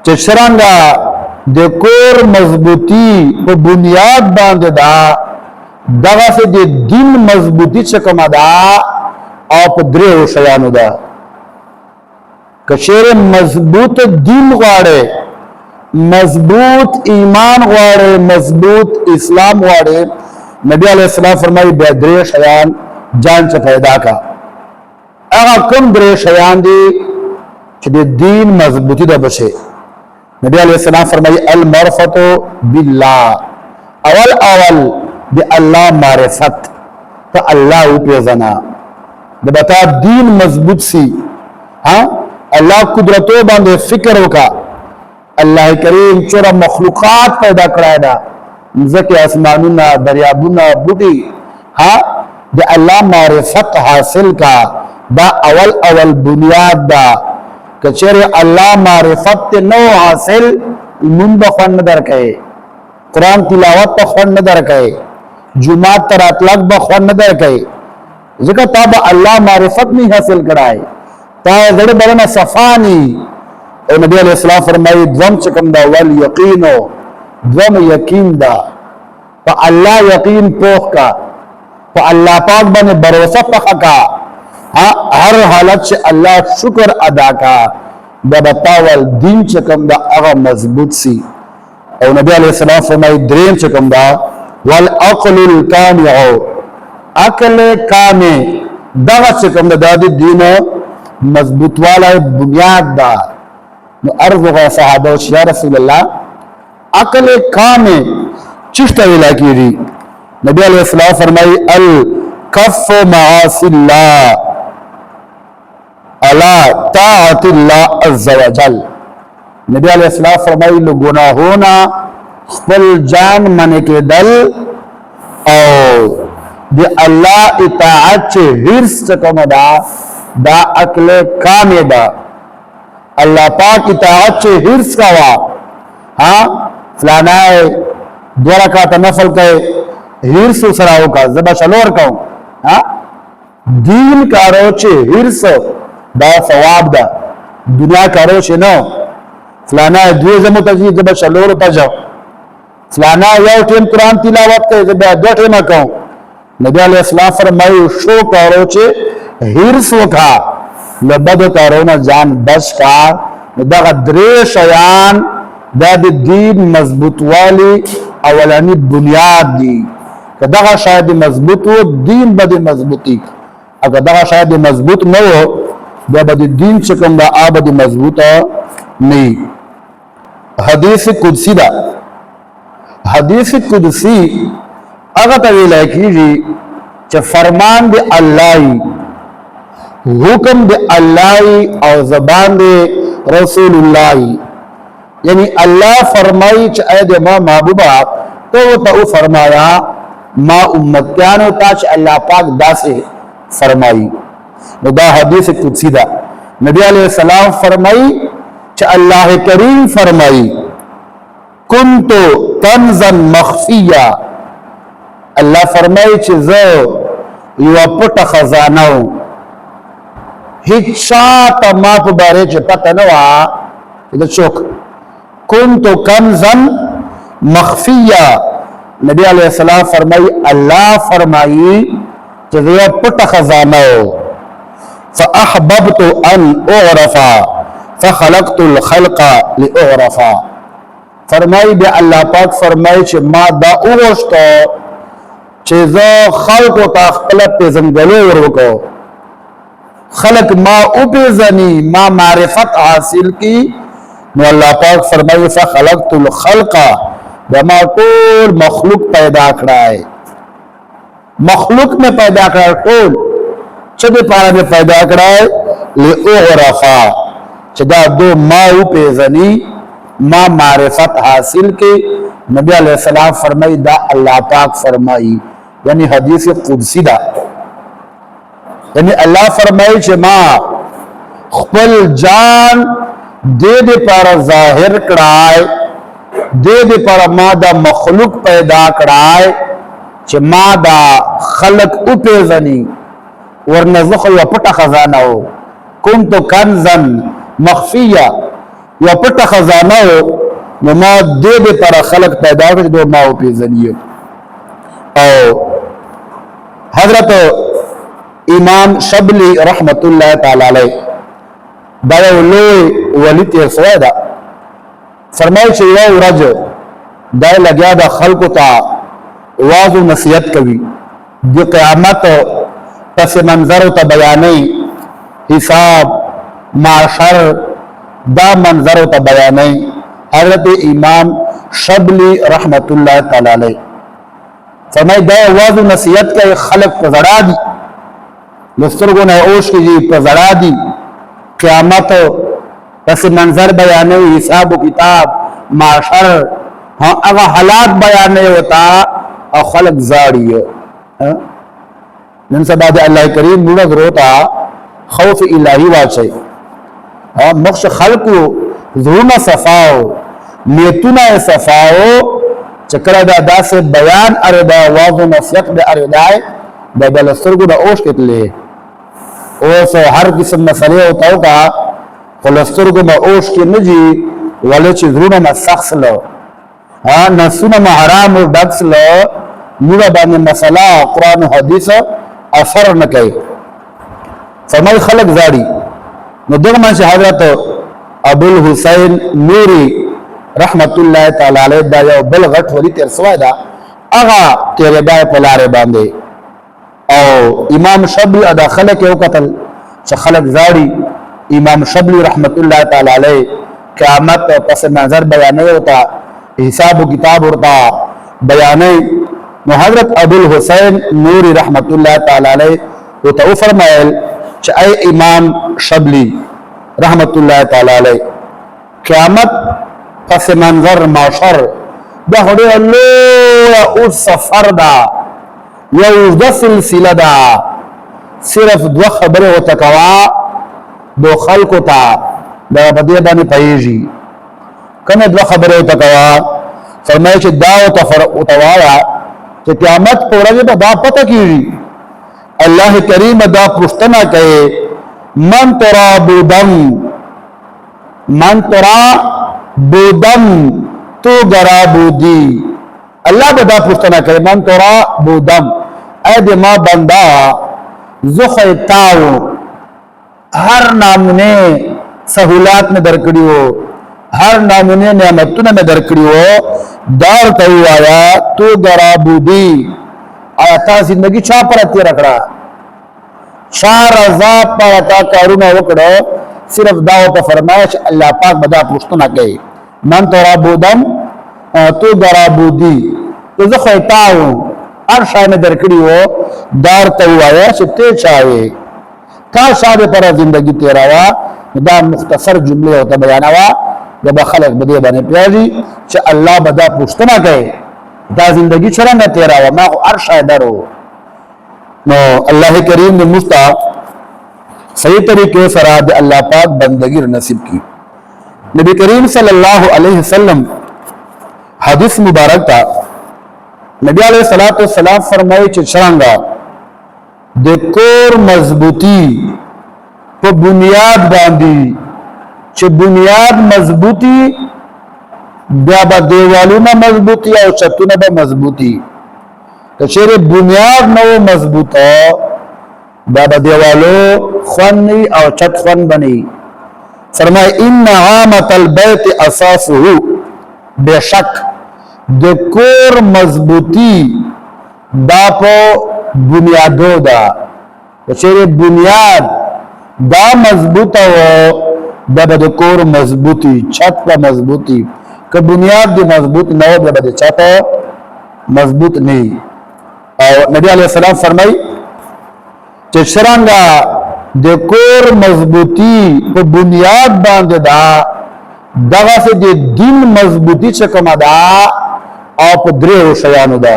چې څرنګه د کور مضبوطی په بنیاد باندې دا دغه د دین مضبوطی چې کومه ده او په درېو شیانو ده. که چېرې مضبوط دین غواړې، مضبوط ایمان غواړې، مضبوط اسلام غواړې، نبی علیہ السلام فرمایي بیا درې شیان جان څخه پیدا کا. هغه کوم درې شیان دي چې د دین مضبوطی ده بشه؟ نبی علیہ السلام فرمایي المعرفت بالله، اول د الله معرفت، ته الله وپېژنه، د بتا دین مضبوط سی. ها الله قدرتو باندې فکر وکا. الله کریم چورا مخلوقات پیدا کړای دا، ځکه اسمانونه، دریابونه، بوټي. ها د الله معرفت حاصل کا، دا اول بنیاد دا. کچره الله معرفت نو حاصل مون بخون درکې، قرآن تلاوت بخون درکې، جمعه تر اطلاق بخون درکې، ځکه تاب الله معرفت نہیں حاصل کړای، تا زړه بدن صفانی. او نبی علیہ السلام فرمایي دوم چکم دا ول یقینو، دوم یقین دا په الله یقین پوخ کا، په الله پاک باندې باور پخا کا، ہر حالت سے اللہ شکر ادا کا. دا بتاول دین چکم دا اغا مضبوط سی. او نبی علیہ السلام فرمائی درین چکم دا والعقل الکامع، عقل کامع دا چکم دا دی دین مضبوط والا بنیاد دا. نو عرض غا صحابہ یا رسول اللہ عقل کامع چشتہ ولا کی دی؟ نبی علیہ السلام فرمائی الکف معاصی اللہ اللہ طاعت اللہ عز و جل. نبی علیہ السلام فرمائی لو گناہونا خپل جان من کے دل او دی اللہ اطاعت چے حرص چکم دا عقل کامل دا. اللہ پاک اطاعت چے حرص کوا. ہاں فلانا دو رکعت نفل کہے حرص سراؤ کا زبا شلور کہوں. ہاں دین کارو چے حرص دا ثواب دا، دنیا کارو چے نو. فلانا دوی زمو تجید زبا شلور تجو، فلانا یو ٹیم قرآن تلاوت کہے زبا دو ٹیم کہوں. نبی علیہ السلام فرمائی شو کارو چے حرص وکھا، لبد کارونا جان بچ کا. دا درے شیان دا دین مضبوط والی اولانی بنیاد دی. کہ دا شاید مضبوط ہو دین بدی مضبوطی، اگر دا شاید مضبوط نہ ہو دا بدی دین چکم دا آبدی مضبوط نہیں. حدیث قدسی دا، حدیث قدسی اگر طویل ہے کیجی چا فرمان دے اللہ، حکم دے اللہ اور زبان دے رسول اللہ. یعنی اللہ فرمائی چا اے دے ما محبوبہ تو تا فرمایا ما امتیانو تا چا اللہ پاک دا سے فرمائی. دا حدیث قدسی دا. نبی علیہ السلام فرمائی چا اللہ کریم فرمائی کنتو کنزا مخفیہ. اللہ فرمائی چا زو یو پتا خزانو ہیچ شاعتا ما پا بارے چا پتا نوا دا چوک کنتو کنزا مخفیہ. نبی علیہ السلام فرمائی اللہ فرمائی چا زو پتا خزانو فأحببت أن أعرفا فخلقت الخلق لأعرفا. فرمائی بے اللہ پاک فرمائی چھ ما دا اوشتو چیزا خلقو تا خلق پیزن گلو ورکو، خلق ما اوپیزنی ما معرفت حاصل کی. نو اللہ پاک فرمائی فخلقت الخلق دا ما طول مخلوق پیدا کرائے، مخلوق میں پیدا کرائے طول چدے پارا میں پیدا کرائے لِأُعْرَفَا چدا دو ما اوپیزنی ما معرفت حاصل کی. نبی علیہ السلام فرمائی دا اللہ پاک فرمائی، یعنی حدیث قدسی دا. یعنی اللہ فرمائی چھ ما خپل جان دے دے پارا ظاہر کرائے، دے دے پارا ما دا مخلوق پیدا کرائے چھ ما دا خلق اوپیزنی ورنہ زخل و پٹا خزانہ ہو. کنتو کنزن مخفیہ یو پټه خزانه نو ما دې پر خلق پیدا کړ چې ما او پیژني. او حضرت امام شبلی رحمت الله تعالی علیه دا یو لوی ولی تیر سوی دا فرمایي چې یو ورځ دا لګیا د خلکو ته واعظ او نصیحت کوي د قیامت پس منظر ته بیانې حساب معاشر دا منظر ته بیانې. حضرت امام شبلی رحمت الله تعالی علیه فرمایي دا واعظ او نصیحت کوي خلق په زړه دي لسترګو نه اوش کیږي په زړه دي قیامت پس منظر بیانې حساب و کتاب معاشر هغه حالات بیانې وتا او خلق زاړي. نن سبا د الله کریم موږ غروتا خوف الهي واچي مخش خلقو زړونه صفاو نیتونه صفاو چکر دا داسې بیان اردا واضح نصیحت د اردای د بلسترګو د اوش کتلې اوس هر قسم مسئله ہوتا ہوگا خلسترګو د اوش کې نجی ولې چې زړونه مسخ لو نفسونه حرام او دکس لو موږ باندې مسله قران او حدیث اثر نه کوي. فرمای خلق زاړي نو دغه مشه حضرت ابو الحسین نوری رحمت الله تعالی علیه دا یو بل غټ ولی تر سوا دا اغا تیرے دا پلاره باندې او امام شبلی ادا خلق یو قتل چې خلق زاړي امام شبلی رحمت الله تعالی علیه قیامت پس منظر بیانې ہوتا حساب و کتاب ہوتا بیانې. نو حضرت ابو الحسین نوری رحمت الله تعالی علیه او ته فرمایل چې ای امام شبلی رحمت الله تعالی علیه قیامت پس منظر معاشر دا هډه الله او سفر دا یو د سلسله دا صرف دو خبره او تکوا دو خلقو تا دا بدی باندې پېږي کنه دو خبره او تکوا فرمایي چې دا او تفر او توایا چې قیامت پر ورځ به دا پته کیږي الله کریم دا پښتنه کوي من ترا بودم من ترا بودم تو گرا بودی اللہ بدا پوچھتنا کرے من ترا بودم اے دے ما بندہ زخیتاو ہر نامنے سہولات میں درکڑی ہو ہر نامنے نعمتوں میں درکڑی ہو دار کہو آیا تو گرا بودی آیا تا زندگی چاہ پر اتی رکھڑا چار عذاب پر اتا کارونا وکڑو صرف داو پا فرمایش اللہ پاک بدا پوچھتنا کہے من ترا بودم تو گرا بودی تو زخیتاو ہر شاہ میں درکڑی ہو دار کہو آیا چھتے چاہے تا شاہ پر زندگی تیرا وا دا مختصر جملے ہوتا بیانا وا جب خلق بدے بنے پیاجی چھ اللہ بدا پوچھتنا کہے دا زندگی چرنگا تیرا وا ما ہر شاہ درو. نو اللہ کریم نے مستعب صحیح طریقے سره د الله پاک بندگی نصیب کی. نبی کریم صلی اللہ علیہ وسلم حدیث مبارک تا نبی علیہ الصلوۃ والسلام فرمایي چې څنګه د کور مضبوطی په بنیاد باندې چې بنیاد مضبوطی بیا به دیوالونه مضبوطی او چتونه به مضبوطی کچېره بنیاد نو مضبوطه بابا دیوالو خونی او چت خون بنی. فرمائے ان عامت البیت اساسه بے شک دکور مضبوطی دا پو بنیادو دا چیرے بنیاد دا مضبوطا ہو بابا دکور مضبوطی چت پا مضبوطی کہ بنیاد دی مضبوط نہ ہو بابا دی چت مضبوط نہیں. اور نبی علیہ السلام فرمائی چې شرنګا د کور مضبوطی په بنیاد باندې دا دغه سه د دین مضبوطی چې کومه دا او په درو شیانو دا